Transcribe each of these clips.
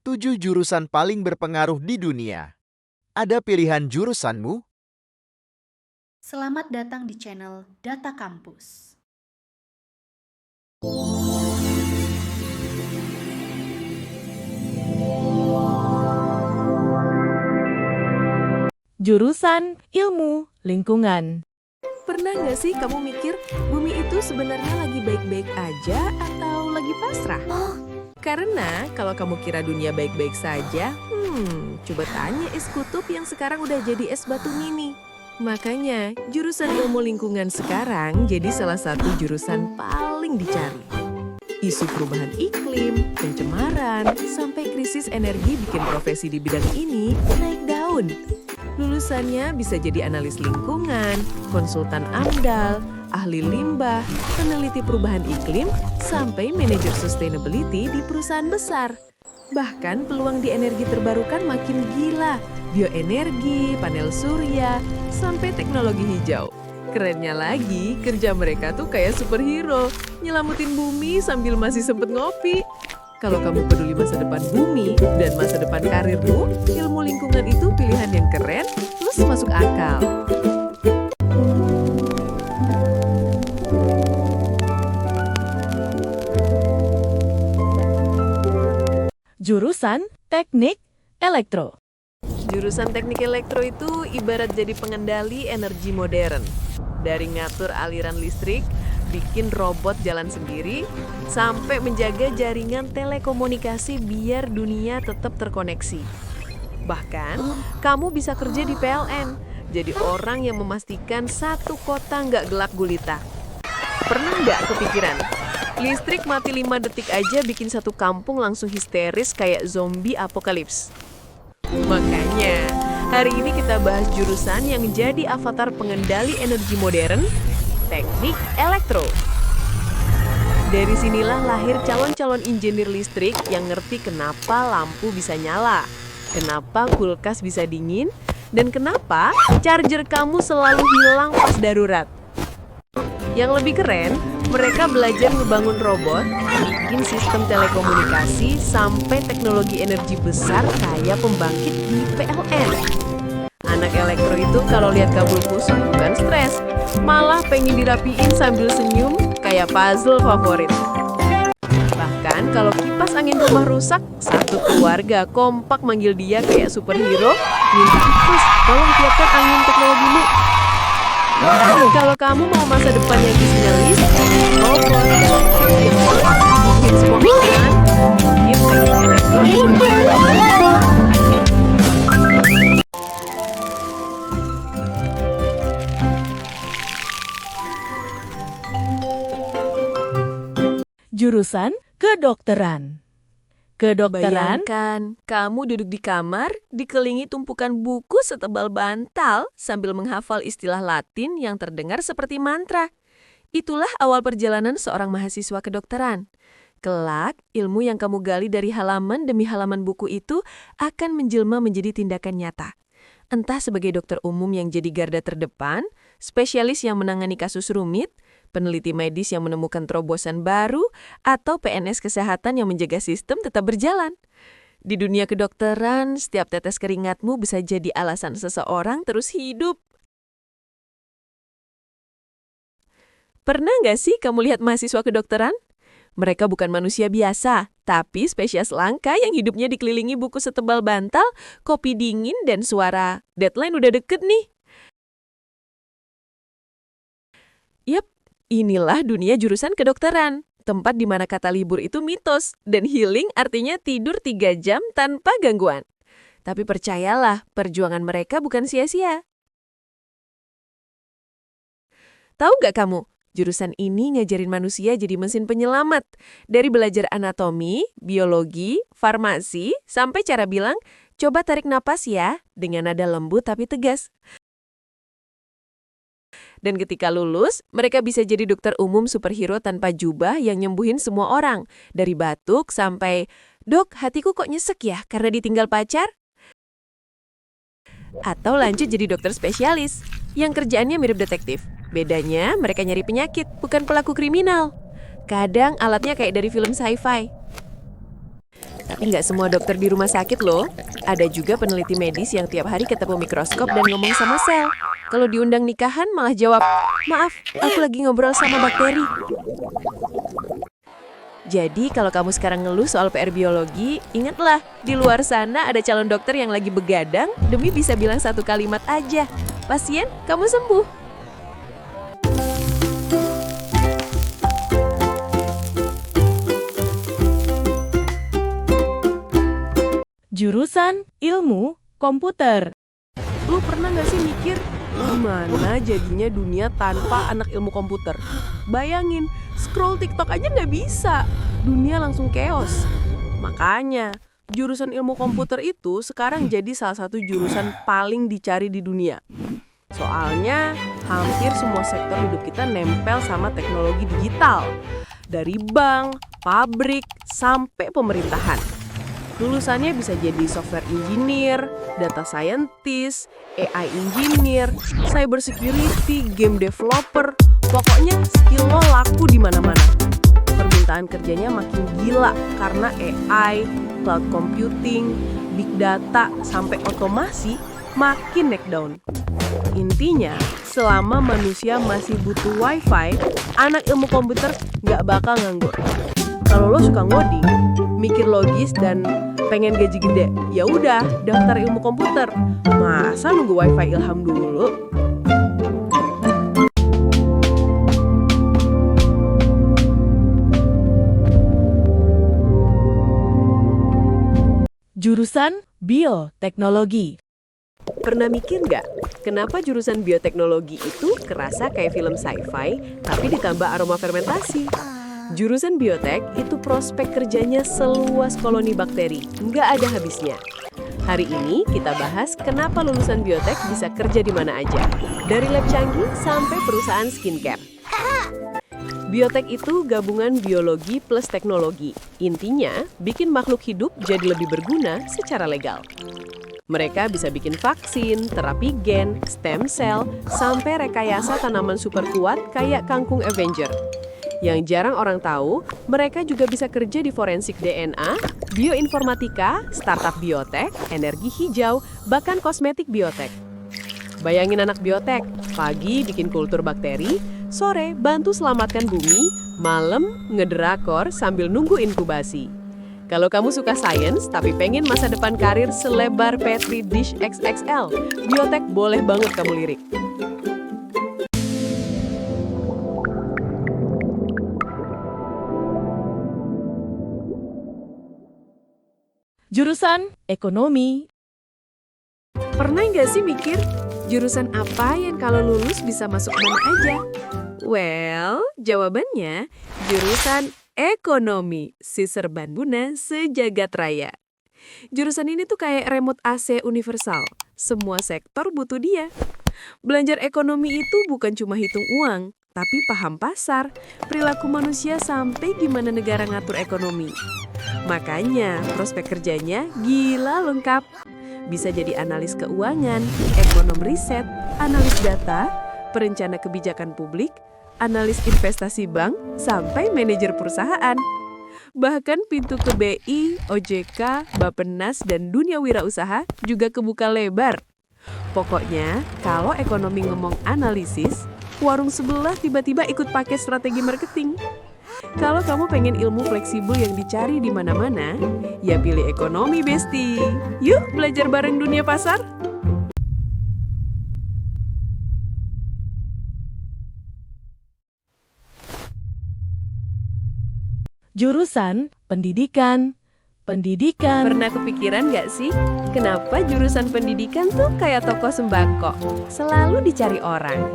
7 jurusan paling berpengaruh di dunia. Ada pilihan jurusanmu? Selamat datang di channel Data Kampus. Jurusan Ilmu Lingkungan. Pernah nggak sih kamu mikir bumi itu sebenarnya lagi baik-baik aja atau lagi pasrah? Karena kalau kamu kira dunia baik-baik saja, coba tanya es kutub yang sekarang udah jadi es batu mini. Makanya jurusan ilmu lingkungan sekarang jadi salah satu jurusan paling dicari. Isu perubahan iklim, pencemaran, sampai krisis energi bikin profesi di bidang ini naik daun. Lulusannya bisa jadi analis lingkungan, konsultan AMDAL, ahli limbah, peneliti perubahan iklim, sampai manajer sustainability di perusahaan besar. Bahkan peluang di energi terbarukan makin gila, bioenergi, panel surya, sampai teknologi hijau. Kerennya lagi, kerja mereka tuh kayak superhero, nyelamatin bumi sambil masih sempet ngopi. Kalau kamu peduli masa depan bumi dan masa depan karirmu, ilmu lingkungan itu pilihan yang keren plus masuk akal. Jurusan Teknik Elektro. Jurusan teknik elektro itu ibarat jadi pengendali energi modern. Dari ngatur aliran listrik, bikin robot jalan sendiri, sampai menjaga jaringan telekomunikasi biar dunia tetap terkoneksi. Bahkan, kamu bisa kerja di PLN, jadi orang yang memastikan satu kota nggak gelap gulita. Pernah nggak kepikiran? Listrik mati 5 detik aja bikin satu kampung langsung histeris kayak zombie apokalips. Makanya, hari ini kita bahas jurusan yang jadi avatar pengendali energi modern, teknik elektro. Dari sinilah lahir calon-calon insinyur listrik yang ngerti kenapa lampu bisa nyala, kenapa kulkas bisa dingin, dan kenapa charger kamu selalu hilang pas darurat. Yang lebih keren, mereka belajar ngebangun robot, bikin sistem telekomunikasi, sampai teknologi energi besar kayak pembangkit di PLN. Anak elektro itu kalau lihat kabel kusut bukan stres, malah pengen dirapiin sambil senyum kayak puzzle favorit. Bahkan kalau kipas angin rumah rusak, satu keluarga kompak manggil dia kayak superhero, minta kipas, tolong tiapkan angin teknologimu. Kalau kamu mau masa depannya isinya listrik, robot, dan teknologi yang bikin semua makanan, bikin teknik elektro. Jurusan Kedokteran. Kedokteran. Bayangkan, kamu duduk di kamar, dikelilingi tumpukan buku setebal bantal sambil menghafal istilah Latin yang terdengar seperti mantra. Itulah awal perjalanan seorang mahasiswa kedokteran. Kelak, ilmu yang kamu gali dari halaman demi halaman buku itu akan menjelma menjadi tindakan nyata. Entah sebagai dokter umum yang jadi garda terdepan, spesialis yang menangani kasus rumit, peneliti medis yang menemukan terobosan baru, atau PNS kesehatan yang menjaga sistem tetap berjalan. Di dunia kedokteran, setiap tetes keringatmu bisa jadi alasan seseorang terus hidup. Pernah nggak sih kamu lihat mahasiswa kedokteran? Mereka bukan manusia biasa, tapi spesies langka yang hidupnya dikelilingi buku setebal bantal, kopi dingin, dan suara deadline udah deket nih. Yap, inilah dunia jurusan kedokteran, tempat di mana kata libur itu mitos, dan healing artinya tidur 3 jam tanpa gangguan. Tapi percayalah, perjuangan mereka bukan sia-sia. Tahu nggak kamu? Jurusan ini ngajarin manusia jadi mesin penyelamat. Dari belajar anatomi, biologi, farmasi, sampai cara bilang, coba tarik napas ya, dengan nada lembut tapi tegas. Dan ketika lulus, mereka bisa jadi dokter umum superhero tanpa jubah yang nyembuhin semua orang. Dari batuk sampai, "Dok, hatiku kok nyesek ya karena ditinggal pacar?" Atau lanjut jadi dokter spesialis, yang kerjaannya mirip detektif. Bedanya, mereka nyari penyakit, bukan pelaku kriminal. Kadang alatnya kayak dari film sci-fi. Tapi nggak semua dokter di rumah sakit loh. Ada juga peneliti medis yang tiap hari ketemu mikroskop dan ngomong sama sel. Kalau diundang nikahan malah jawab, "Maaf, aku lagi ngobrol sama bakteri." Jadi kalau kamu sekarang ngeluh soal PR biologi, ingatlah, di luar sana ada calon dokter yang lagi begadang demi bisa bilang satu kalimat aja. "Pasien, kamu sembuh." Jurusan Ilmu Komputer. Lu pernah nggak sih mikir, gimana jadinya dunia tanpa anak ilmu komputer? Bayangin, scroll TikTok aja nggak bisa. Dunia langsung chaos. Makanya, jurusan ilmu komputer itu sekarang jadi salah satu jurusan paling dicari di dunia. Soalnya, hampir semua sektor hidup kita nempel sama teknologi digital. Dari bank, pabrik, sampai pemerintahan. Lulusannya bisa jadi software engineer, data scientist, AI engineer, cyber security, game developer. Pokoknya skill lo laku di mana-mana. Permintaan kerjanya makin gila karena AI, cloud computing, big data, sampai otomasi makin naik down. Intinya, selama manusia masih butuh wifi, anak ilmu komputer nggak bakal nganggur. Kalau lo suka ngoding, mikir logis dan pengen gaji gede, ya udah daftar ilmu komputer. Masa nunggu wifi ilham dulu? Jurusan Bioteknologi. Pernah mikir nggak, kenapa jurusan bioteknologi itu kerasa kayak film sci-fi, tapi ditambah aroma fermentasi? Jurusan biotek itu prospek kerjanya seluas koloni bakteri, nggak ada habisnya. Hari ini kita bahas kenapa lulusan biotek bisa kerja di mana aja, dari lab canggih sampai perusahaan skincare. Biotek itu gabungan biologi plus teknologi. Intinya, bikin makhluk hidup jadi lebih berguna secara legal. Mereka bisa bikin vaksin, terapi gen, stem cell, sampai rekayasa tanaman super kuat kayak kangkung Avenger. Yang jarang orang tahu, mereka juga bisa kerja di forensik DNA, bioinformatika, startup biotek, energi hijau, bahkan kosmetik biotek. Bayangin anak biotek, pagi bikin kultur bakteri, sore bantu selamatkan bumi, malam ngedrakor sambil nunggu inkubasi. Kalau kamu suka sains tapi pengen masa depan karir selebar Petri Dish XXL, biotek boleh banget kamu lirik. Jurusan Ekonomi. Pernah nggak sih mikir, jurusan apa yang kalau lulus bisa masuk mana aja? Well, jawabannya jurusan Ekonomi, si serbaguna sejagat raya. Jurusan ini tuh kayak remote AC universal, semua sektor butuh dia. Belajar ekonomi itu bukan cuma hitung uang, tapi paham pasar, perilaku manusia sampai gimana negara ngatur ekonomi. Makanya prospek kerjanya gila lengkap. Bisa jadi analis keuangan, ekonom riset, analis data, perencana kebijakan publik, analis investasi bank, sampai manajer perusahaan. Bahkan pintu ke BI, OJK, Bappenas, dan dunia wirausaha juga kebuka lebar. Pokoknya, kalau ekonomi ngomong analisis, warung sebelah tiba-tiba ikut pakai strategi marketing. Kalau kamu pengen ilmu fleksibel yang dicari di mana-mana, ya pilih ekonomi, Besti. Yuk belajar bareng dunia pasar. Jurusan Pendidikan. Pernah kepikiran nggak sih, kenapa jurusan pendidikan tuh kayak toko sembako, selalu dicari orang?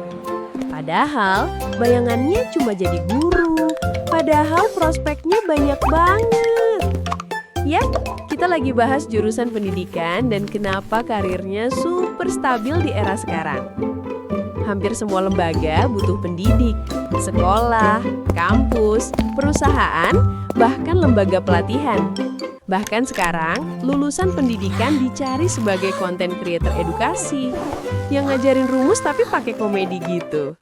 Padahal bayangannya cuma jadi guru, padahal prospeknya banyak banget. Ya, kita lagi bahas jurusan pendidikan dan kenapa karirnya super stabil di era sekarang. Hampir semua lembaga butuh pendidik, sekolah, kampus, perusahaan, bahkan lembaga pelatihan. Bahkan sekarang, lulusan pendidikan dicari sebagai content creator edukasi yang ngajarin rumus tapi pakai komedi gitu.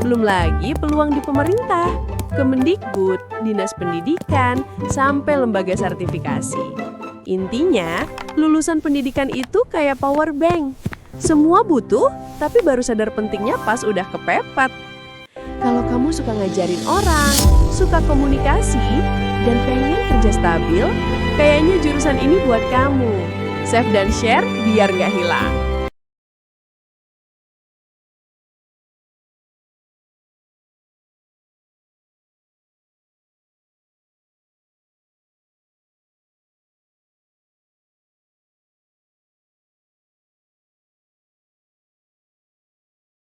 Belum lagi peluang di pemerintah. Kemendikbud, Dinas Pendidikan, sampai lembaga sertifikasi. Intinya, lulusan pendidikan itu kayak power bank. Semua butuh, tapi baru sadar pentingnya pas udah kepepet. Kalau kamu suka ngajarin orang, suka komunikasi, dan pengen kerja stabil, kayaknya jurusan ini buat kamu. Save dan share biar nggak hilang.